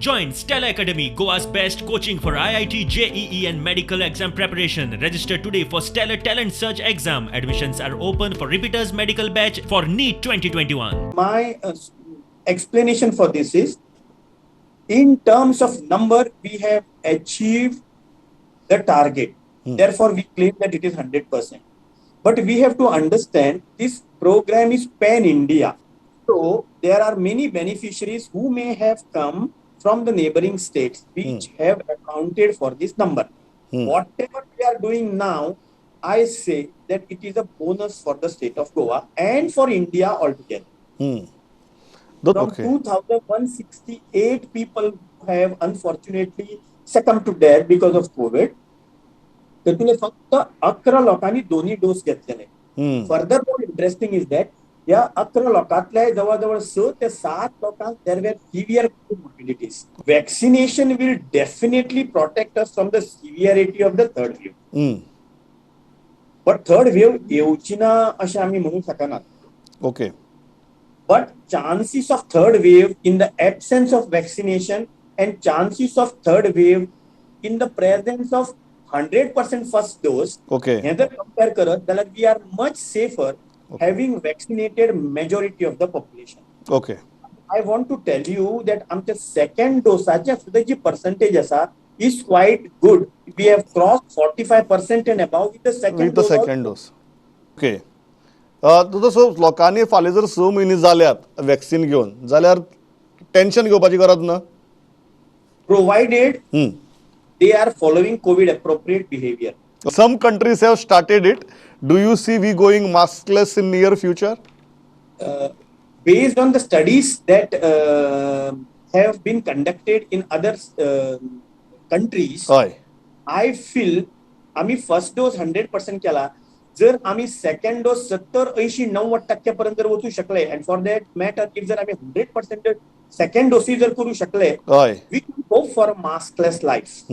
Join Stella Academy, Goa's best coaching for IIT, JEE and medical exam preparation. Register today for Stellar Talent Search exam. Admissions are open for repeaters medical batch for NEET 2021. My explanation for this is, in terms of number, we have achieved the target. Therefore, we claim that it is 100%. But we have to understand this program is pan-India. So there are many beneficiaries who may have come from the neighboring states, which have accounted for this number. Whatever we are doing now, I say that it is a bonus for the state of Goa and for India altogether. From 2,168 people who have unfortunately succumbed to death because of COVID, त्यातून फक्त 11 लोकांनी दोन्ही dose घेतलेले. Further more interesting is that या 11 लोकांतल्या जवळजवळ 6 ते 7 लोकांक there were severe morbidities. Vaccination will definitely protect us from the severity of the third wave. But third wave येवची ना अशें आमी म्हणूंक शकनात. Okay. But chances of third wave in the absence of vaccination and chances of third wave in the presence of 100% first dose, okay, जर compare करत जाल्यार we are much safer having vaccinated majority of the population. Okay. I want to tell you that आमच्या second डोसाच्या सुद्धा जी percentage आसा is quite good. We have crossed 45% and above with the second dose. Okay. तसो लोकांनी फाल्यां जर 6 म्हयने जाल्यात vaccine घेवन जाल्यार टेन्शन घेवपाची गरज ना. Provided they are following COVID appropriate behavior. Some countries have started it. Do you see we going maskless in near future? Based on the studies that have been conducted in other countries, I feel आम्ही first dose 100% केला. जर आम्ही second dose 70-80-90% पर्यंत जर वचू शकले, and for that matter if जर आम्ही 100% सेकंड डोसी जर करू शकले, we can go for maskless life.